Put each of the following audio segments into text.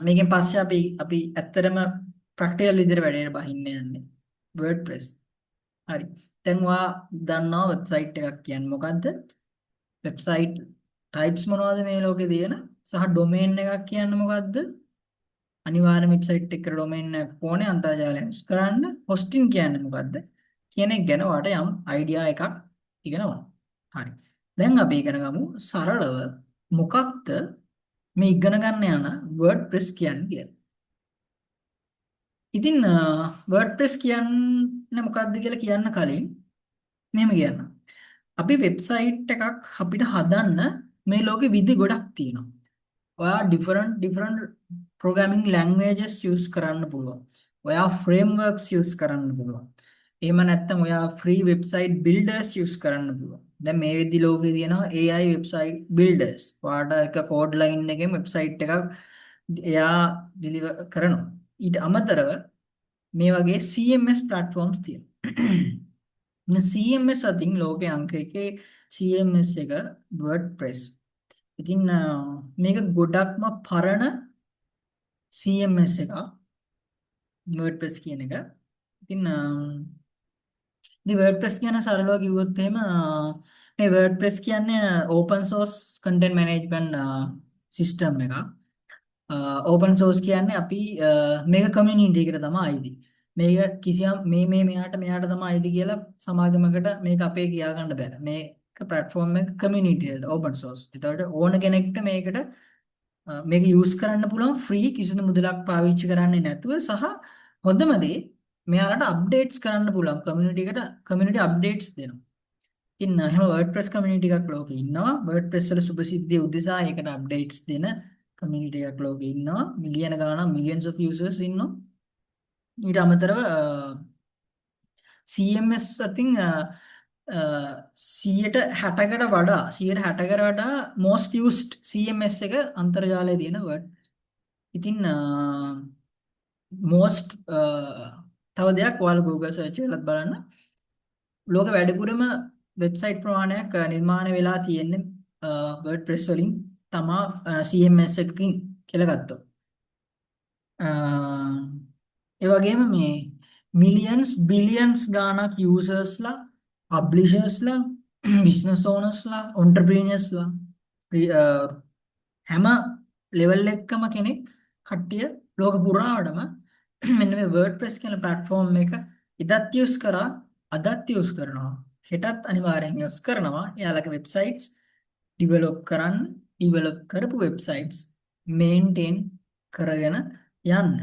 මේකෙන් පස්සේ අපි ඇත්තටම ප්‍රැක්ටිකල් විදිහට වැඩේට බහින්න යන්නේ. WordPress. හරි. දැන් ඔයා දන්නවා වෙබ්සයිට් එකක් කියන්නේ මොකද්ද? වෙබ්සයිට් ටයිප්ස් මොනවද මේ ලෝකේ තියෙන? සහ ඩොමේන් එකක් කියන්නේ මොකද්ද? අනිවාර්යයෙන්ම වෙබ්සයිට් එකට ඩොමේන් එකක් ඕනේ අන්තර්ජාලය යොස් කරන්න. හොස්ටින් කියන්නේ මොකද්ද? කියන එක ගැන ඔයාලට යම් අයිඩියා එකක් ඉගෙනවා. හරි. දැන් අපි ඉගෙන ගමු සරලව මොකක්ද මේ ඉගෙන ගන්න යන WordPress කියන්නේ කියලා. ඉතින් WordPress කියන්නේ මොකක්ද කියලා කියන්න කලින් මෙහෙම කියන්න. අපි වෙබ්සයිට් එකක් අපිට හදන්න මේ ලෝකෙ විදි ගොඩක් තියෙනවා. ඔයා different programming languages use කරන්න පුළුවන්. ඔයා frameworks use කරන්න පුළුවන්. එහෙම නැත්නම් ඔයා free website builders use කරන්න පුළුවන්. දැන් මේ වෙද්දි ලෝකේ තියෙනවා AI website builders. ඔයාට එක code line එකෙන් website එකක් එයා deliver කරනවා. ඊට අමතරව මේ වගේ CMS platforms තියෙනවා. CMS අතින් ලෝකේ අංක එකේ CMS එක WordPress. ඉතින් මේක ගොඩක්ම පරණ CMS එක WordPress කියන එක. ඉතින් WordPress කියන සරලව කිව්වොත් එහෙම මේ WordPress කියන්නේ open source content management system එකක්. open source කියන්නේ අපි මේක community එකට තමයි අයිති. මේක කිසියම් මෙයාට තමයි අයිති කියලා සමාගමකට මේක අපේ කියා ගන්න බෑ. මේක platform එක community එකට open source. ඒතකොට ඕන කෙනෙක්ට මේක use කරන්න පුළුවන් free කිසිදු මුදලක් පාවිච්චි කරන්නේ නැතුව සහ හොඳම දේ මෙයාලට updates කරන්න පුළුවන් community updates දෙනවා. ඉතින් එහෙම WordPress community එකක් ලෝකේ ඉන්නවා. WordPress වල සුභසිද්ධිය උදෙසා ඒකට updates දෙන community එකක් ලෝකේ ඉන්නවා. මිලියන ගණන් millions of users ඉන්නවා. ඊට අමතරව CMS අතින් 160කට වඩා most used CMS එක අන්තර්ජාලයේ තියෙන WordPress. ඉතින් most තව දෙයක් ඔයාලා Google search එකලත් බලන්න. ලෝක වැඩිපුරම වෙබ්සයිට් ප්‍රමාණයක් නිර්මාණය වෙලා තියෙන්නේ WordPress වලින් තමා CMS එකකින් කියලා ගත්තොත්. ඒ වගේම මේ millions billions ගාණක් usersලා publishersලා business ownersලා entrepreneursලා හැම level එකකම කෙනෙක් කට්ටිය ලෝක පුරාවටම මෙන්න මේ WordPress කියන platform එක ඉදත් use කරා අදත් use කරනවා හෙටත් අනිවාර්යෙන් use කරනවා එයාලගේ websites develop කරපු websites maintain කරගෙන යන්න.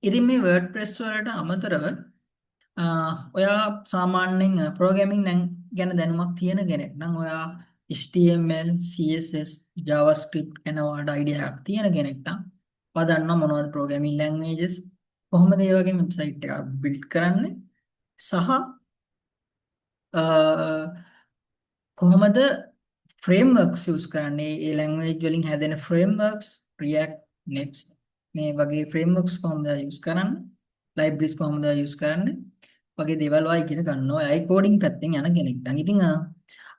ඉතින් මේ WordPress වලට අමතරව ඔයා සාමාන්‍යයෙන් programming ගැන දැනුමක් තියෙන කෙනෙක් නම් ඔයා HTML, CSS, JavaScript ගැන ඔයාලට idea එකක් තියෙන කෙනෙක් නම් ඔයා දන්නවා මොනවද programming languages කොහොමද ඒ වගේ website එකක් build කරන්නේ සහ කොහොමද frameworks use කරන්නේ ඒ language වලින් හැදෙන frameworks React, Next මේ වගේ frameworks කොහොමද use කරන්නේ libraries කොහොමද use කරන්නේ වගේ දේවල් ඔයා ඉගෙන ගන්නවා. අයයි coding පැත්තෙන් යන කෙනෙක්. දැන් ඉතින්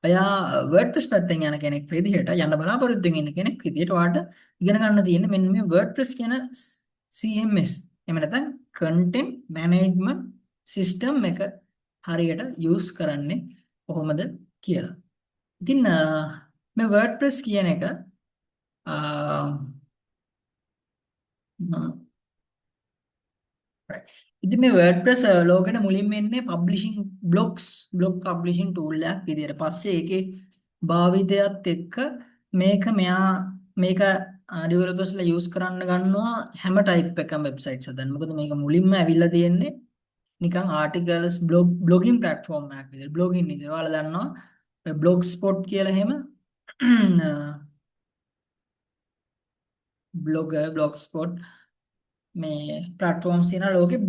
ඔයා WordPress පැත්තෙන් යන කෙනෙක් විදිහට යන්න බලාපොරොත්තු වෙන කෙනෙක් විදිහට ඔයාට ඉගෙන ගන්න තියෙන්නේ මෙන්න මේ WordPress කියන CMS. එහෙම නැත්නම් content management system එක හරියට use කරන්නේ කොහොමද කියලා. ඉතින් මේ WordPress කියන එක ඉතින් මේ WordPress ලෝකෙට මුලින්ම එන්නේ publishing blog publishing tool එකක් විදියට. පස්සේ ඒකේ භාවිතයත් එක්ක මේක developers ලා use කරන්න ගන්නවා හැම type එකම websites හදන්න. මොකද මේක මුලින්ම ඇවිල්ලා තියෙන්නේ නිකන් articles blogging platform එකක් විදියට. blogging විදියට. ඔයාලා දන්නවා blogspot කියලා එහෙම blogger blogspot මේ platforms තියෙන ලෝකේ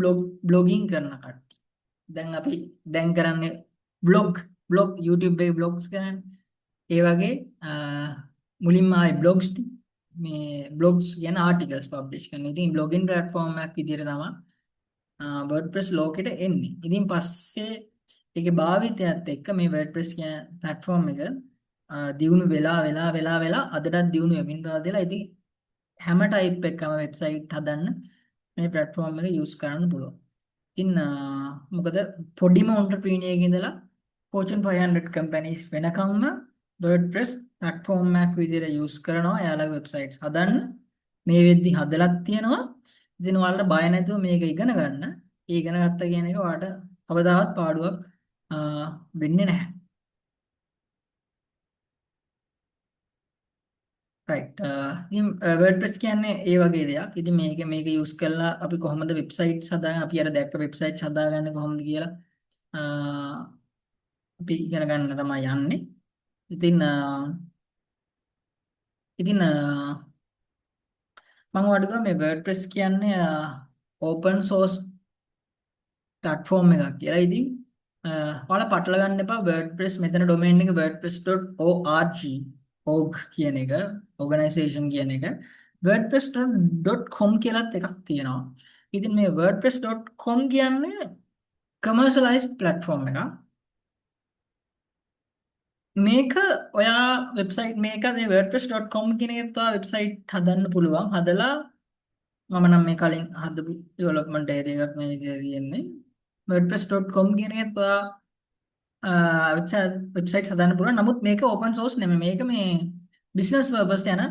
blogging කරන කට්ටිය. දැන් කරන්නේ blog YouTube එකේ blogs කරන්නේ. ඒ වගේ මුලින්ම ආයේ blogs මේ blogs කියන articles publish කරන. ඉතින් blogging platform එකක් විදිහට තමයි WordPress ලෝකෙට එන්නේ. ඉතින් පස්සේ ඒකේ භාවිතයත් එක්ක මේ WordPress කියන platform එක දියුණු වෙලා අදටත් දියුණු වෙමින් පවතිලා. ඉතින් හැම ටයිප් එකකම වෙබ්සයිට් හදන්න මේ platform එක use කරන්න පුළුවන්. ඉතින් මොකද පොඩිම entrepreneur ඉඳලා Fortune 500 companies වෙනකම්ම WordPress platform එකක් විදිහට use කරනවා එයාලගේ websites හදන්න. මේ වෙද්දි හදලත් තියෙනවා. ඉතින් ඔයාලට බය නැතුව මේක ඉගෙන ගන්න. ඒ ඉගෙන ගත්ත කියන එක ඔයාලට කවදාවත් පාඩුවක් වෙන්නේ නැහැ. right ඉතින් WordPress කියන්නේ ඒ වගේ දෙයක්. ඉතින් මේක use කරලා අපි කොහොමද websites හදාගන්නේ අපි අර දැක්ක websites හදාගන්නේ කොහොමද කියලා අපි ඉගෙන ගන්න තමයි යන්නේ. ඉතින් ඉතින් මම ඔයාලට කිව්වා මේ WordPress කියන්නේ open source platform එකක් කියලා. ඉතින් ඔයාලා පටල ගන්න එපා WordPress මෙතන domain එක wordpress.org org කියන එක organization කියන එක wordpress.com කියලාත් එකක් තියෙනවා. ඉතින් මේ wordpress.com කියන්නේ commercialized platform එකක්. මේක ඔයා වෙබ්සයිට් මේක මේ wordpress.com කියන එකත් ඔයා වෙබ්සයිට් හදන්න පුළුවන්. හදලා මම නම් මේ කලින් හදපු ඩෙවලොප්මන්ට් ඒරියා එකක් මේකේ තියෙන්නේ. wordpress.com කියන එකත් ඔයා වෙබ්සයිට් හදන්න පුළුවන්. නමුත් මේක open source නෙමෙයි. මේක මේ business purpose යන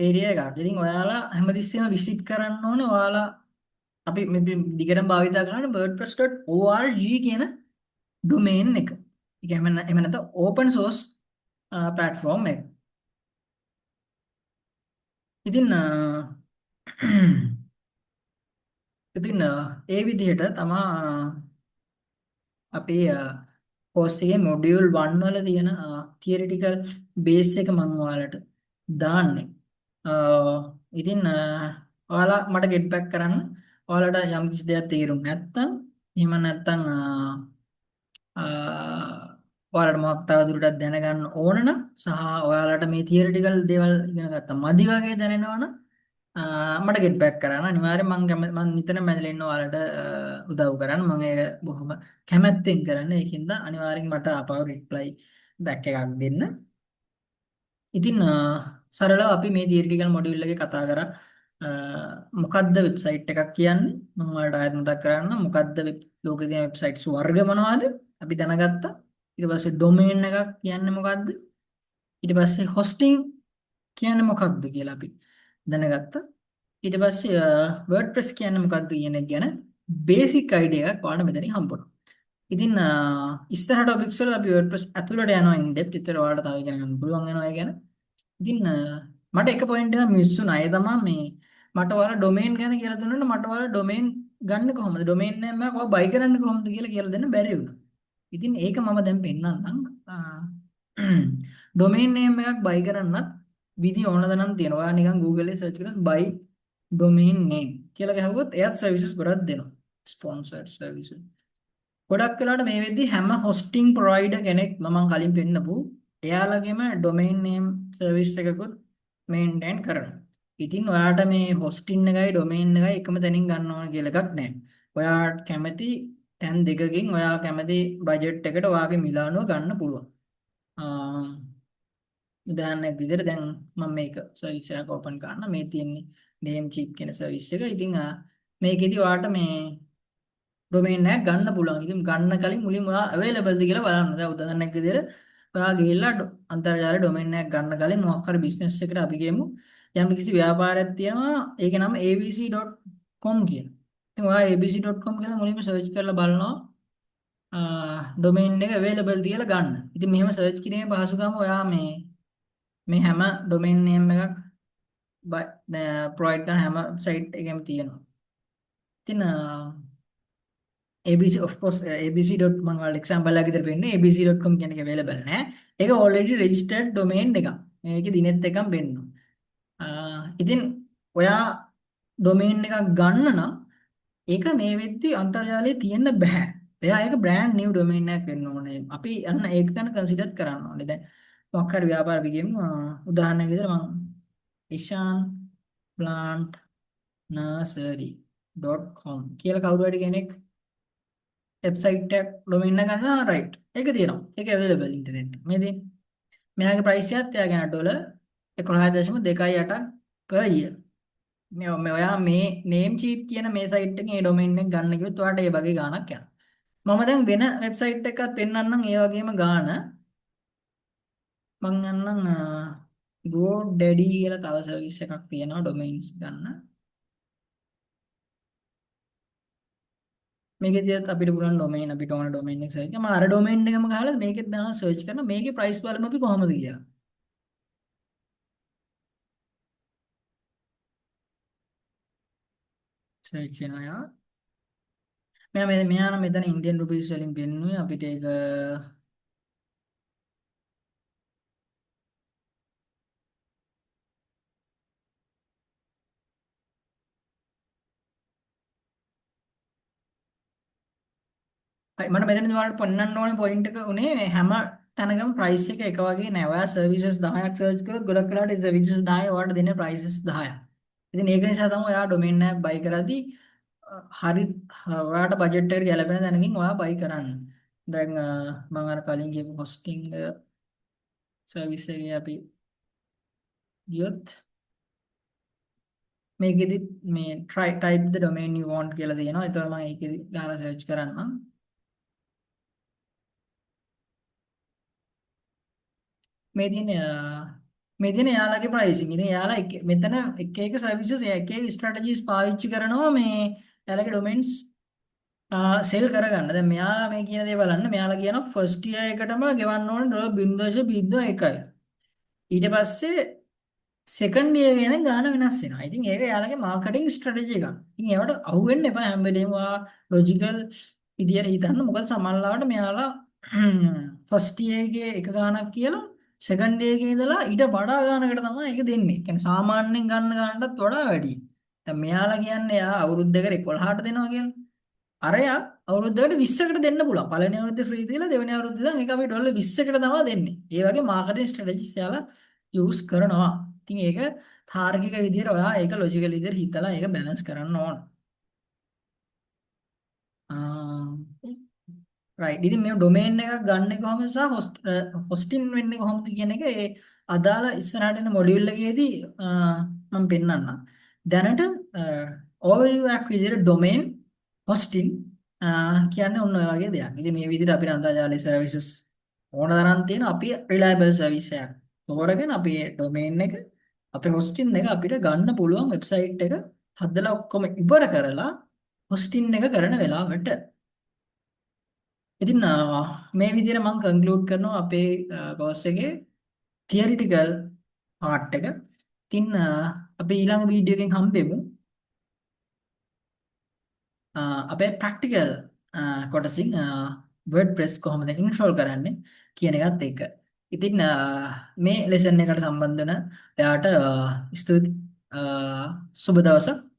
ඒරියා එකක්. ඉතින් ඔයාලා හැමතිස්සෙම visit කරන්න ඕනේ. ඔයාලා අපි මේ දිගටම භාවිතා කරන wordpress.org කියන domain එක. ඒ කියන්නේ එහෙම නැත්නම් open source platform එක. ඉතින් ඉතින් ඒ විදිහට තමයි අපේ course එකේ module 1 වල තියෙන theoretical base එක මම ඔයාලට දාන්නේ. ඉතින් ඔයාලා මට get back කරන්න. ඔයාලට යම් කිසි දෙයක් තේරුම් නැත්නම් එහෙම නැත්නම් ඔයාලට මොකක් තවදුරටත් දැනගන්න ඕන නම් සහ ඔයාලට මේ theoretical දේවල් ඉගෙන ගත්තා මදි වගේ දැනෙනවනම් මට get back කරන්න අනිවාර්යෙන් මම නිතරම මැදලා ඉන්න ඔයාලට උදව් කරන්න මම ඒක බොහොම කැමැත්තෙන් කරන්නේ ඒකින්ද අනිවාර්යෙන් මට ආපහු reply back එකක් දෙන්න. ඉතින් සරලව අපි මේ theoretical module එකේ කතා කරා මොකද්ද වෙබ්සයිට් එකක් කියන්නේ මම ඔයාලට ආයෙත් මතක් කරන්න මොකද්ද ලෝකේ තියෙන වෙබ්සයිට්ස් වර්ග මොනවද අපි දැනගත්තා. ඊට පස්සේ domain එකක් කියන්නේ මොකද්ද? ඊට පස්සේ hosting කියන්නේ මොකක්ද කියලා අපි දැනගත්තා. ඊට පස්සේ WordPress කියන්නේ මොකක්ද කියන එක ගැන බේසික් අයිඩියා එකක් ඔයාලට මෙතනින් හම්බුණා. ඉතින් ඉස්සරහ ටොපික්ස් වල අපි WordPress ඇතුළට යනවා ඉන් ඩෙප්ත්. ඊතර ඔයාලට තව ඉගෙන ගන්න පුළුවන් වෙනවා ඒ ගැන. ඉතින් මට එක පොයින්ට් එකක් මිස් වුණා. ඒ තමයි මේ මට ඔයාලා ඩොමේන් ගැන කියලා දුන්නා මට ඔයාලා ඩොමේන් ගන්න කොහොමද? ඩොමේන් නේම් එකක් ඔයා බයි කරන්නේ කොහොමද කියලා දෙන්න බැරි වුණා. ඉතින් ඒක මම දැන් පෙන්නන්නම්. ඩොමේන් නේම් එකක් බයි කරන්නත් විදි ඕනද නම් තියෙනවා. ඔයා නිකන් Google එකේ සර්ච් කරලා buy domain name කියලා ගහුවොත් එයාත් සර්විසස් ගොඩක් දෙනවා. Sponsored services. ගොඩක් වෙලාවට මේ වෙද්දි හැම hosting provider කෙනෙක් මම කලින් පෙන්නපු එයාලගේම domain name service එකකුත් maintain කරනවා. ඉතින් ඔයාට මේ hosting එකයි domain එකයි එකම තැනින් ගන්න ඕන කියලා එකක් නැහැ. ඔයා කැමති තැන් දෙකකින් ඔයා කැමති බජට් එකට ඔයාගේ මිලානුව ගන්න පුළුවන්. උදාහරණයක් විදිහට දැන් මම මේක සර්විස් එකක් ඕපන් කරන්න මේ තියෙන්නේ name chip කියන සර්විස් එක. ඉතින් මේකෙදි ඔයාට මේ ඩොමේන් එකක් ගන්න පුළුවන්. ඉතින් ගන්න කලින් මුලින්ම ඔයා available ද කියලා බලන්න. දැන් උදාහරණයක් විදිහට ඔයා ගිහිල්ලා අන්තර්ජාල ඩොමේන් එකක් ගන්න කලින් මොකක් හරි බිස්නස් එකකට අපි කියමු යම් කිසි ව්‍යාපාරයක් තියෙනවා. ඒකේ නම abc.com කියලා. ඉතින් ඔයා abc.com කියලා මුලින්ම සර්ච් කරලා බලනවා ඩොමේන් එක available කියලා ගන්න. ඉතින් මෙහෙම සර්ච් කිරීමේ පහසුකම ඔයා මේ හැම ඩොමේන් නේම් එකක් ප්‍රොවයිඩ් කරන හැම සයිට් එකෙම තියෙනවා. ඉතින් ABC of course abc. මම ඔයාලට එක්සැම්පල් එකක් විතර පෙන්නන්නේ abc.com කියන එක available නෑ. ඒක already registered domain එකක්. මේකේ දිනෙත් එකක් වෙන්නවා. ඉතින් ඔයා domain එකක් ගන්න නම් ඒක මේ වෙද්දි අන්තර්ජාලයේ තියෙන්න බෑ. එයා ඒක brand new domain එකක් වෙන්න ඕනේ. අපි අන්න ඒක ගැන consider කරන්න ඕනේ. දැන් මොකක් හරි ව්‍යාපාර විගියම උදාහරණයක් විදිහට මම ishan plant nursery.com කියලා කවුරු හරි කෙනෙක් වෙබ්සයිට් එක ඩොමේන් එක ගන්නවා රයිට්. ඒක තියෙනවා. ඒක available ඉන්ටර්නෙට්. මේ මෙයාගේ ප්‍රයිස් එකත් එයාගෙන $11.28ක් per year. ඔයා මේ name cheap කියන මේ site එකෙන් ඒ domain එක ගන්න කිව්වොත් ඔයාලට ඒ වගේ ගාණක් යනවා. මම දැන් වෙන website එකක් පෙන්නන්නම් ඒ වගේම ගාණ. මං යන්නම් GoDaddy කියලා තව service එකක් තියෙනවා domains ගන්න. මේකෙදිත් අපිට පුළුවන් domain අපිට ඕන domain එක search කරලා මම අර domain එකම ගහලා මේකෙත් දාලා search කරනවා මේකේ price බලමු අපි කොහමද කියලා. search වෙනවා. මෙයා නම් මෙතන Indian rupees වලින් පෙන්නුවේ අපිට ඒක හරි මට මෙතනදී ඔයාලට පෙන්වන්න ඕනේ පොයින්ට් එක උනේ හැම තැනකම price එක එක වගේ නෑ. ඔයා services 10ක් search කරොත් ගොඩක් වෙලාවට ඒ services 10 ඔයාලට දෙන්නේ prices 10ක්. ඉතින් ඒක නිසා තමයි ඔයා domain එක buy කරද්දී හරි ඔයාට බජට් එකට ගැලපෙන තැනකින් ඔයා buy කරන්න. දැන් මම අර කලින් කියපු hosting service එකේ අපි ගියොත් මේකෙදි මේ try type the domain you want කියලා තියෙනවා. ඒතකොට මම ඒකෙදි ගහලා search කරන්නම්. මේ තියෙන්නේ මේ තියෙන්නේ යාළුවගේ pricing. ඉතින් යාළුවා මෙතන එක එක services එක එක strategies පාවිච්චි කරනවා මේ යාළුවගේ domains සෙල් කරගන්න. දැන් මෙයාලා මේ කියන දේ බලන්න. මෙයාලා කියනවා first year එකටම ගෙවන්න ඕනේ $0.01. ඊට පස්සේ සෙකන්ඩ් ඉයර් එකෙන් ගාන වෙනස් වෙනවා. ඉතින් ඒක යාළුවගේ මාකටිං ස්ට්‍රැටජි එකක්. ඉතින් ඒවට අහු වෙන්න එපා හැම වෙලේම ලොජිකල් විදියට හිතන්න. මොකද සමහරවිට මෙයාලා ෆස්ට් ඉයර් එකේ එක ගාණක් කියලා සෙකන්ඩ් ඉයර් එකේ ඉඳලා ඊට වඩා ගාණකට තමයි ඒක දෙන්නේ. ඒ කියන්නේ සාමාන්‍යයෙන් ගන්න ගාණටත් වඩා වැඩි. දැන් මෙයාලා කියන්නේ යා අවුරුද්දකට 11ට දෙනවා කියලා. අරයා අවුරුද්දකට 20කට දෙන්න පුළුවන්. පළවෙනි අවුරුද්දේ ෆ්‍රී දීලා දෙවෙනි අවුරුද්දේ ඉඳන් ඒක අපි ඩොලර් 20කට තමයි දෙන්නේ. ඒ වගේ මාකටිං ස්ට්‍රැටජිස් යාලා යූස් කරනවා. ඉතින් ඒක තාර්කික විදිහට ඔයා ඒක ලොජිකල් විදිහට හිතලා ඒක බැලන්ස් කරන්න ඕන. රයිට්. ඉතින් මේ ඩොමේන් එකක් ගන්න කොහොමද සහ හොස්ටින් වෙන්නේ කොහොමද කියන එක ඒ අදාළ ඉස්සරහට එන මොඩියුල් එකේදී මම පෙන්නන්නම්. දැනට ඕවර්විව් එකක් විදිහට ඩොමේන් හොස්ටින් කියන්නේ ඔන්න ඔය වගේ දෙයක්. ඉතින් මේ විදිහට අපිට අන්තර්ජාලීය සර්විසස් ඕන තරම් තියෙන අපි රිලයබල් සර්විස් එකක්. තෝරගෙන අපි ඩොමේන් එක අපේ හොස්ටින් එක අපිට ගන්න පුළුවන් වෙබ්සයිට් එක හදලා ඔක්කොම ඉවර කරලා හොස්ටින් එක කරන වෙලාවට ඉතින් මේ විදිහට මම කන්ක්ලූඩ් කරනවා අපේ කෝස් එකේ තියරිටිකල් පාර්ට් එක. ඉතින් අපි ඊළඟ වීඩියෝ එකෙන් හම්බෙමු. අපේ ප්‍රැක්ටිකල් කොටසින් WordPress කොහොමද ඉන්ස්ටෝල් කරන්නේ කියන එකත් එක්ක. ඉතින් මේ ලෙසන් එකට සම්බන්ධ වෙන එයාට ස්තුති සුබ දවසක්.